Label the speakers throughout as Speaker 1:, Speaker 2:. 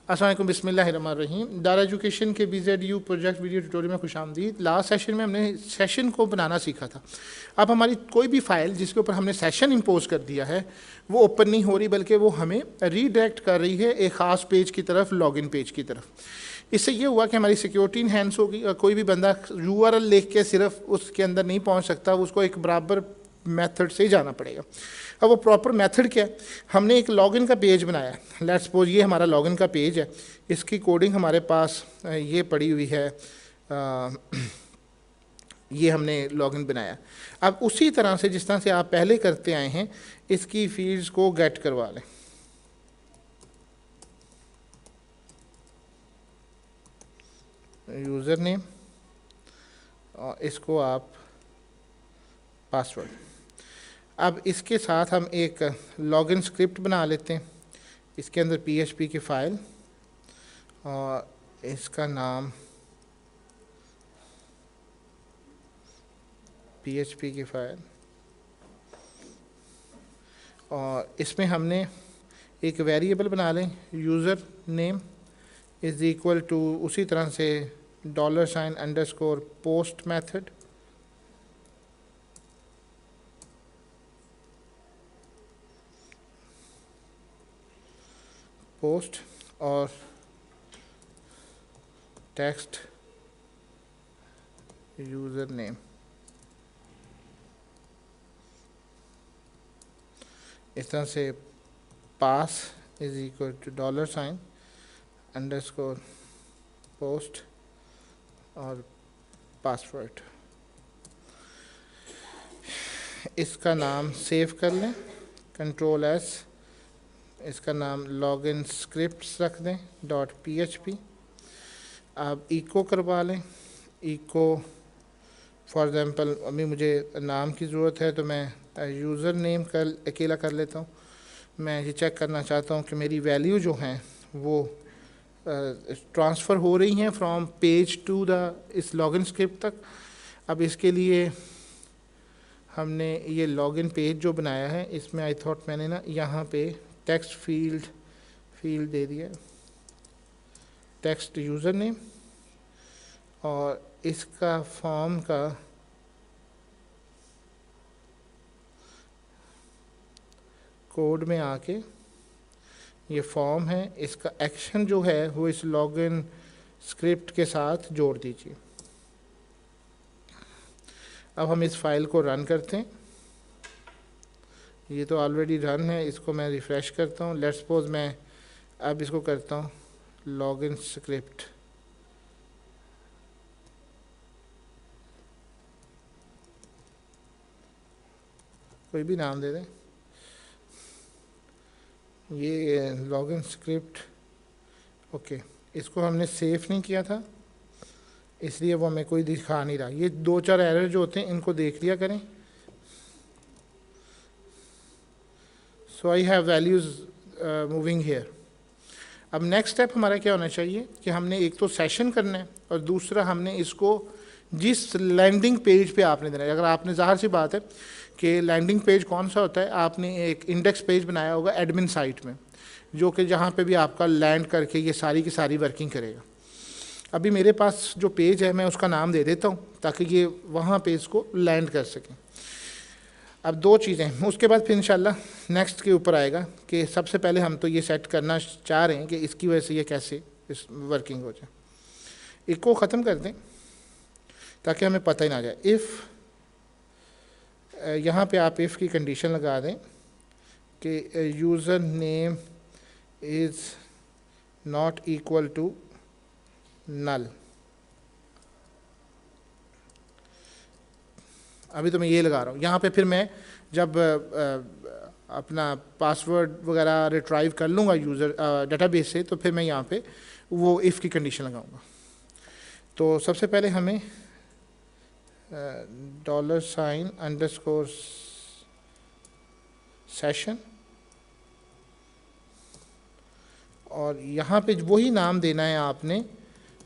Speaker 1: अस्सलाम वालेकुम, बिस्मिल्लाहिर्रहमानिर्रहीम। दारा एजुकेशन के BZU प्रोजेक्ट वीडियो ट्यूटोरियल में खुशामदीद। लास्ट सेशन में हमने सेशन को बनाना सीखा था। अब हमारी कोई भी फ़ाइल जिसके ऊपर हमने सेशन इंपोज कर दिया है वो ओपन नहीं हो रही, बल्कि वो हमें रीडायरेक्ट कर रही है एक ख़ास पेज की तरफ, लॉगिन पेज की तरफ। इससे ये हुआ कि हमारी सिक्योरिटी इनहेंस होगी और कोई भी बंदा URL लिख के सिर्फ उसके अंदर नहीं पहुँच सकता, उसको एक बराबर मेथड से ही जाना पड़ेगा। अब वो प्रॉपर मेथड क्या है? हमने एक लॉगिन का पेज बनाया है। लेट्स सपोज ये हमारा लॉगिन का पेज है, इसकी कोडिंग हमारे पास ये पड़ी हुई है, ये हमने लॉगिन बनाया। अब उसी तरह से जिस तरह से आप पहले करते आए हैं, इसकी फील्ड्स को गेट करवा लें। यूज़र नेम और इसको आप पासवर्ड। अब इसके साथ हम एक लॉगिन स्क्रिप्ट बना लेते हैं, इसके अंदर PHP की फ़ाइल और इसका नाम PHP की फ़ाइल, और इसमें हमने एक वेरिएबल बना लें, user name is equal to उसी तरह से $_पोस्ट मेथड, पोस्ट और टेक्स्ट यूज़र नेम। इस तरह से pass is equal to $_ post और पासवर्ड। इसका नाम सेव कर लें, Ctrl+S, इसका नाम लॉगिन स्क्रिप्ट्स रख दें .php। आप इको करवा लें, इको फॉर एग्ज़ाम्पल अभी मुझे नाम की ज़रूरत है तो मैं यूज़र नेम अकेला कर लेता हूँ। मैं ये चेक करना चाहता हूँ कि मेरी वैल्यू जो हैं वो ट्रांसफ़र हो रही हैं फ्रॉम पेज टू इस लॉगिन स्क्रिप्ट तक। अब इसके लिए हमने ये लॉगिन पेज जो बनाया है, इसमें आई थॉट मैंने ना यहाँ पे टेक्स्ट फील्ड दे दिया, टेक्स्ट यूज़र नेम, और इसका फॉर्म का कोड में आके ये फॉर्म है, इसका एक्शन जो है वो इस लॉगिन स्क्रिप्ट के साथ जोड़ दीजिए। अब हम इस फाइल को रन करते हैं। ये तो ऑलरेडी रन है, इसको मैं रिफ़्रेश करता हूँ। लेट्स सपोज मैं अब इसको करता हूँ लॉगिन स्क्रिप्ट, कोई भी नाम दे दें, ये लॉगिन स्क्रिप्ट। ओके, इसको हमने सेव नहीं किया था इसलिए वो हमें कोई दिखा नहीं रहा। ये 2-4 एरर जो होते हैं इनको देख लिया करें। So I have values moving here. अब नेक्स्ट स्टेप हमारा क्या होना चाहिए कि हमने एक तो सेशन करना है और दूसरा हमने इसको जिस लैंडिंग पेज पे आपने देना है। अगर आपने, ज़ाहिर सी बात है कि लैंडिंग पेज कौन सा होता है, आपने एक इंडेक्स पेज बनाया होगा एडमिन साइट में, जो कि जहाँ पे भी आपका लैंड करके ये सारी की सारी वर्किंग करेगा। अभी मेरे पास जो पेज है मैं उसका नाम दे देता हूँ ताकि ये वहाँ पे इसको लैंड कर सकें। अब 2 चीज़ें, उसके बाद फिर इंशाल्लाह नेक्स्ट के ऊपर आएगा कि सबसे पहले हम तो ये सेट करना चाह रहे हैं कि इसकी वजह से ये कैसे इस वर्किंग हो जाए। इको ख़त्म कर दें ताकि हमें पता ही ना जाए। इफ़ यहाँ पे आप इफ़ की कंडीशन लगा दें कि user name is not equal to null. अभी तो मैं ये लगा रहा हूँ। यहाँ पे फिर मैं जब अपना पासवर्ड वगैरह रिट्राइव कर लूँगा यूज़र डेटाबेस से, तो फिर मैं यहाँ पे वो इफ़ की कंडीशन लगाऊँगा। तो सबसे पहले हमें $_ सेशन, और यहाँ पे वही नाम देना है आपने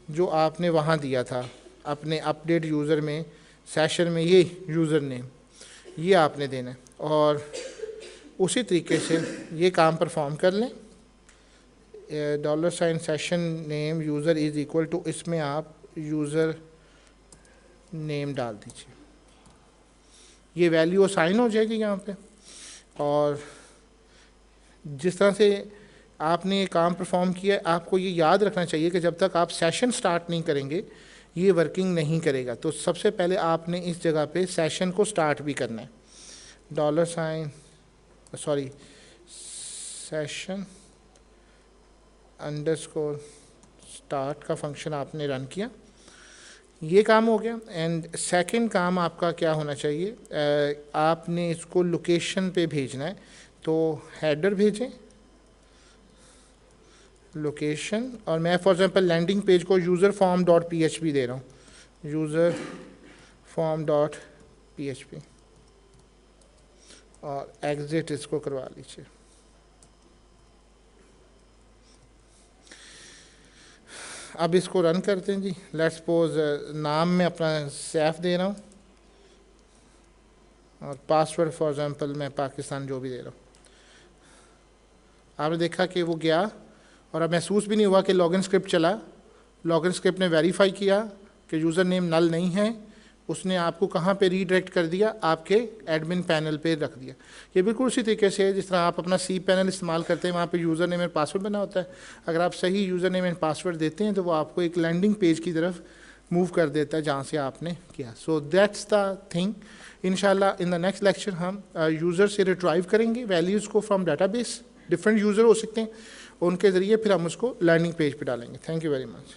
Speaker 1: जो आपने वहाँ दिया था अपने अपडेट यूज़र में, सेशन में, ये यूज़र नेम ये आपने देना है। और उसी तरीके से ये काम परफॉर्म कर लें। Dollar sign session name user is equal to, इसमें आप यूज़र नेम डाल दीजिए, ये वैल्यू असाइन हो जाएगी यहाँ पे। और जिस तरह से आपने ये काम परफॉर्म किया है, आपको ये याद रखना चाहिए कि जब तक आप सेशन स्टार्ट नहीं करेंगे ये वर्किंग नहीं करेगा। तो सबसे पहले आपने इस जगह पे सेशन को स्टार्ट भी करना है, dollar sign sorry session underscore start का फंक्शन आपने रन किया, ये काम हो गया। एंड सेकंड काम आपका क्या होना चाहिए, आपने इसको लोकेशन पे भेजना है, तो हेडर भेजें लोकेशन, और मैं फॉर एग्जांपल लैंडिंग पेज को यूज़र फॉर्म डॉट PHP दे रहा हूँ, यूज़र फॉर्म डॉट PHP, और एग्जिट इसको करवा लीजिए। अब इसको रन करते हैं जी। लेट्स सपोज नाम में अपना सैफ दे रहा हूँ और पासवर्ड फॉर एग्जांपल मैं पाकिस्तान जो भी दे रहा हूँ। आपने देखा कि वो गया और अब महसूस भी नहीं हुआ कि लॉगिन स्क्रिप्ट चला। लॉगिन स्क्रिप्ट ने वेरीफाई किया कि यूज़र नेम नल नहीं है, उसने आपको कहाँ पे रीडायरेक्ट कर दिया, आपके एडमिन पैनल पे रख दिया। ये बिल्कुल उसी तरीके से है जिस तरह आप अपना सी पैनल इस्तेमाल करते हैं, वहाँ पे यूज़र नेम एंड पासवर्ड बना होता है। अगर आप सही यूज़र नेम एंड पासवर्ड देते हैं तो वो आपको एक लैंडिंग पेज की तरफ मूव कर देता है जहाँ से आपने किया। So that's the thing. इंशाल्लाह इन द नेक्स्ट लेक्चर हम यूज़र से रिट्राइव करेंगे वैल्यूज़ को फ्रॉम डाटाबेस। डिफरेंट यूज़र हो सकते हैं, उनके ज़रिए फिर हम उसको लैंडिंग पेज पे डालेंगे। Thank you very much.